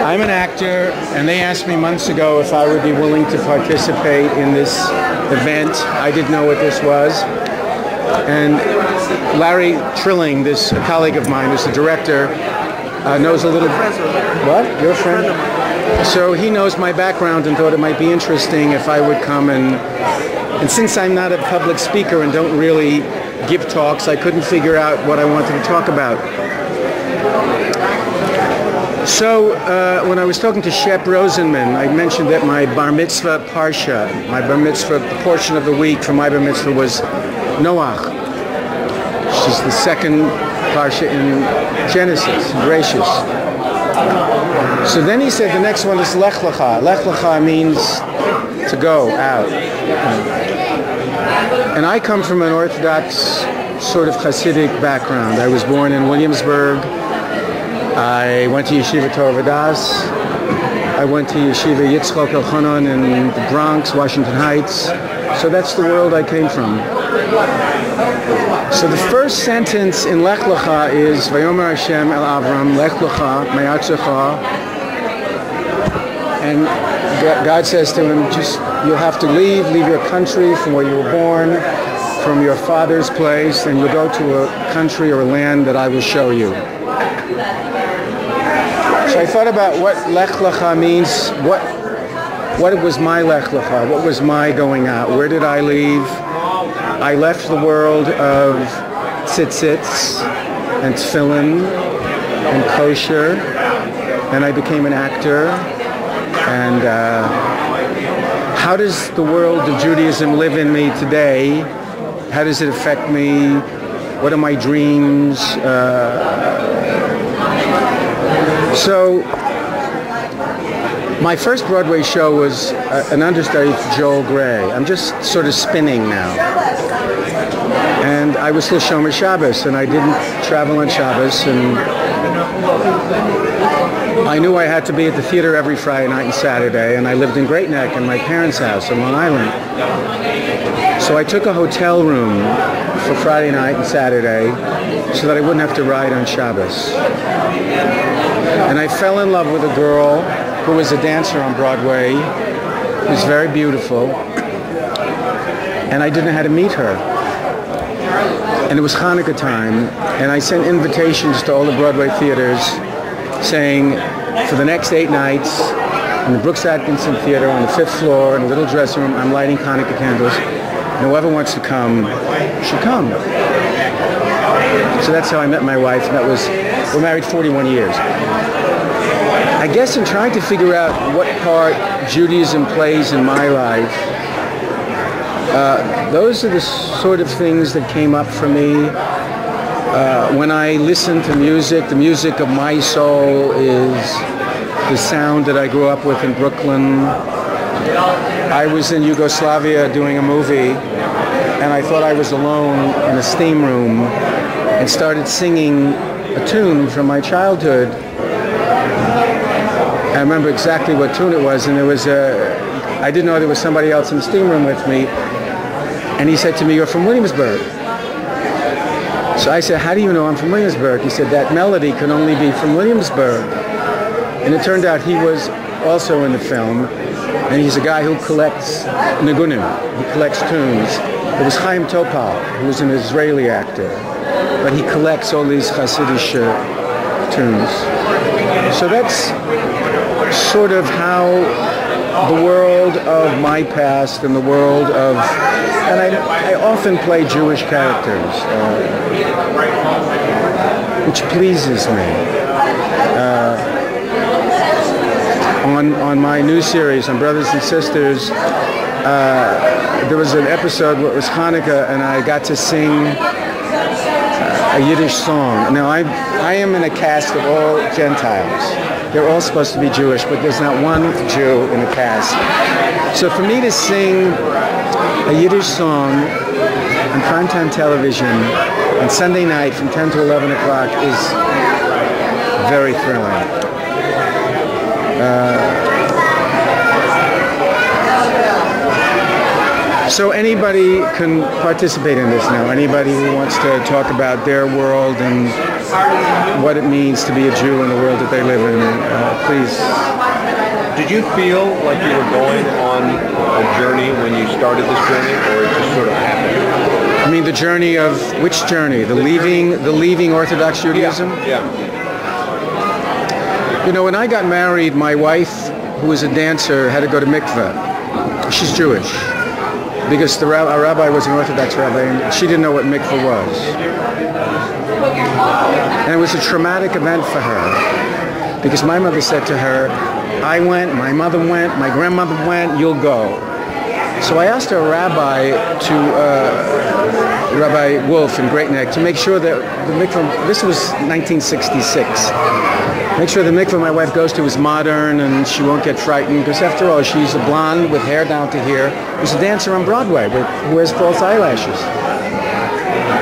I'm an actor, and they asked me months ago if I would be willing to participate in this event. I didn't know what this was. And Larry Trilling, this colleague of mine, who's the director, knows a little... What? You're a friend? So he knows my background and thought it might be interesting if I would come and since I'm not a public speaker and don't really give talks, I couldn't figure out what I wanted to talk about. So when I was talking to Shep Rosenman, I mentioned that my bar mitzvah parsha, my bar mitzvah portion of the week for my bar mitzvah was Noach, which is the second parsha in Genesis, gracious. So then he said the next one is Lech Lecha. Lech Lecha means to go out. And I come from an Orthodox sort of Hasidic background. I was born in Williamsburg. I went to Yeshiva Torah Vodaas. I went to Yeshiva Yitzchok Elchanan in the Bronx, Washington Heights. So that's the world I came from. So the first sentence in Lech Lecha is Vayomer Hashem el Avram, Lech Lecha, Me'atzecha. And God says to him, just you'll have to leave your country from where you were born, from your father's place, and you'll go to a country or a land that I will show you. So I thought about what Lech Lecha means, what was my Lech Lecha, what was my going out, where did I leave? I left the world of tzitzits and tefillin and kosher, and I became an actor. And how does the world of Judaism live in me today? How does it affect me? What are my dreams? So my first Broadway show was an understudy for Joel Grey. I'm just sort of spinning now. And I was still Shomer Shabbos, and I didn't travel on Shabbos, and I knew I had to be at the theater every Friday night and Saturday, and I lived in Great Neck in my parents' house on Long Island. So I took a hotel room for Friday night and Saturday so that I wouldn't have to ride on Shabbos. And I fell in love with a girl who was a dancer on Broadway, who was very beautiful, and I didn't know how to meet her. And it was Hanukkah time, and I sent invitations to all the Broadway theaters saying, for the next 8 nights, in the Brooks Atkinson Theater on the 5th floor, in a little dressing room, I'm lighting Hanukkah candles, and whoever wants to come should come. So that's how I met my wife, and we're married 41 years. I guess in trying to figure out what part Judaism plays in my life, those are the sort of things that came up for me. When I listen to music, the music of my soul is the sound that I grew up with in Brooklyn. I was in Yugoslavia doing a movie, and I thought I was alone in a steam room and started singing a tune from my childhood. I remember exactly what tune it was, and I didn't know there was somebody else in the steam room with me. And he said to me, "You're from Williamsburg." So I said, "How do you know I'm from Williamsburg?" He said, "That melody can only be from Williamsburg." And it turned out he was also in the film, and he's a guy who collects nigunim, he collects tunes. It was Chaim Topal, who was an Israeli actor, but he collects all these Hasidic tunes. So that's sort of how the world of my past and the world of, and I often play Jewish characters, which pleases me. On my new series, on Brothers and Sisters, there was an episode where it was Hanukkah, and I got to sing a Yiddish song. Now, I am in a cast of all Gentiles. They're all supposed to be Jewish, but there's not one Jew in the cast. So for me to sing a Yiddish song on primetime television on Sunday night from 10 to 11 o'clock is very thrilling. So anybody can participate in this now. Anybody who wants to talk about their world and what it means to be a Jew in the world that they live in. Please. Did you feel like you were going on a journey when you started this journey, or it just sort of happened? I mean, the journey of which journey? The leaving Orthodox Judaism? Yeah. You know, when I got married, my wife, who was a dancer, had to go to mikveh. She's Jewish, because our rabbi was an Orthodox rabbi, and she didn't know what mikveh was. And it was a traumatic event for her, because my mother said to her, I went, my mother went, my grandmother went, you'll go. So I asked a rabbi Rabbi Wolf in Great Neck, to make sure that the mikveh, this was 1966, make sure the mikveh my wife goes to is modern and she won't get frightened, because after all, she's a blonde with hair down to here, who's a dancer on Broadway, who wears false eyelashes.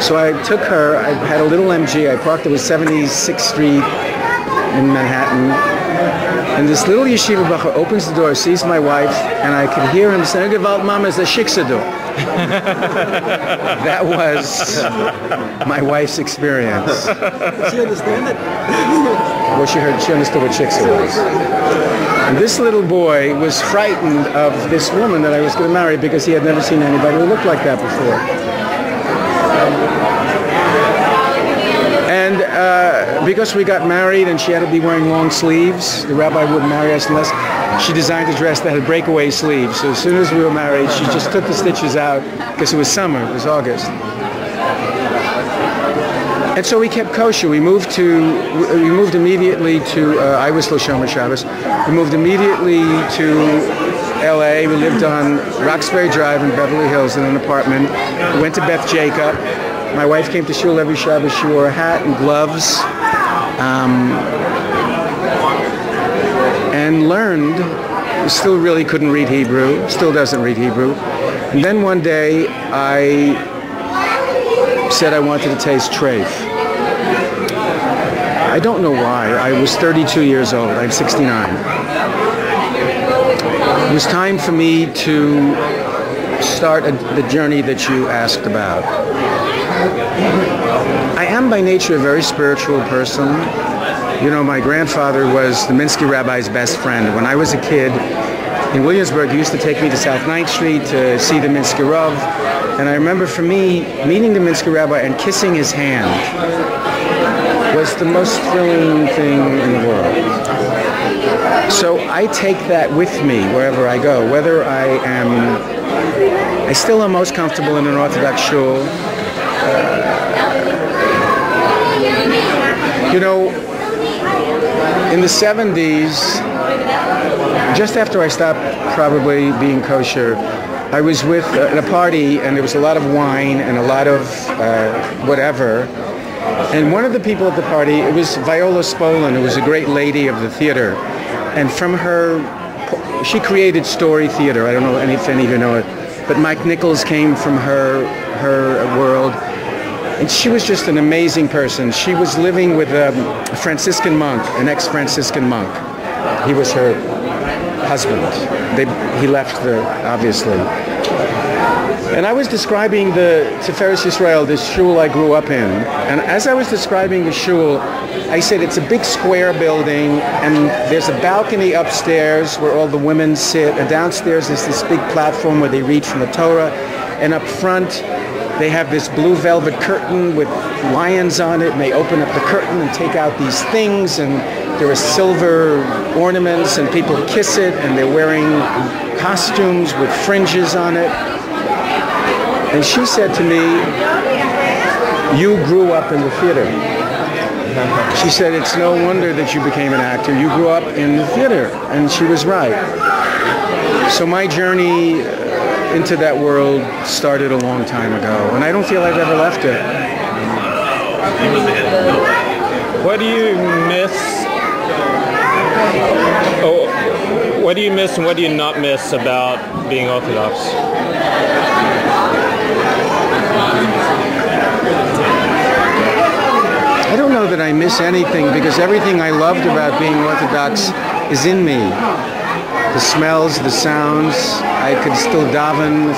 So I took her, I had a little MG, I parked it with 76th Street in Manhattan, and this little yeshiva bacher opens the door, sees my wife, and I could hear him say, "Gewalt Mama, is a shiksadu." That was my wife's experience. Did she understand it? Well, she understood what shiksa was. And this little boy was frightened of this woman that I was going to marry, because he had never seen anybody who looked like that before. And because we got married and she had to be wearing long sleeves, the rabbi wouldn't marry us unless she designed a dress that had breakaway sleeves. So as soon as we were married, she just took the stitches out, because it was summer, it was August. And so we kept kosher. We moved immediately to, I was Shomer Shabbos. We moved immediately to LA. We lived on Roxbury Drive in Beverly Hills in an apartment. We went to Beth Jacob. My wife came to shul every Shabbos. She wore a hat and gloves, and learned. Still really couldn't read Hebrew. Still doesn't read Hebrew. And then one day I said I wanted to taste treif. I don't know why. I was 32 years old. I'm 69. It was time for me to start the journey that you asked about. I am by nature a very spiritual person. You know, my grandfather was the Minsky rabbi's best friend. When I was a kid in Williamsburg, he used to take me to South 9th Street to see the Minsky Rav. And I remember, for me, meeting the Minsky rabbi and kissing his hand was the most thrilling thing in the world. So I take that with me wherever I go, whether I still am most comfortable in an Orthodox shul. You know, in the 70s, just after I stopped probably being kosher, I was at a party, and there was a lot of wine and a lot of whatever. And one of the people at the party, it was Viola Spolin, who was a great lady of the theater. And from her, she created story theater. I don't know if any of you know it, but Mike Nichols came from her world. And she was just an amazing person. She was living with a Franciscan monk, an ex-Franciscan monk. He was her husband. He left obviously. And I was describing to Tiferes Yisrael, this shul I grew up in. And as I was describing the shul, I said it's a big square building, and there's a balcony upstairs where all the women sit, and downstairs there's this big platform where they read from the Torah, and up front they have this blue velvet curtain with lions on it, and they open up the curtain and take out these things, and there are silver ornaments, and people kiss it, and they're wearing costumes with fringes on it. And she said to me, "You grew up in the theater." She said, "It's no wonder that you became an actor. You grew up in the theater." And she was right. So my journey into that world started a long time ago, and I don't feel I've ever left it. What do you miss? What do you miss and what do you not miss about being Orthodox? I don't know that I miss anything, because everything I loved about being Orthodox is in me. The smells, the sounds. I could still daven.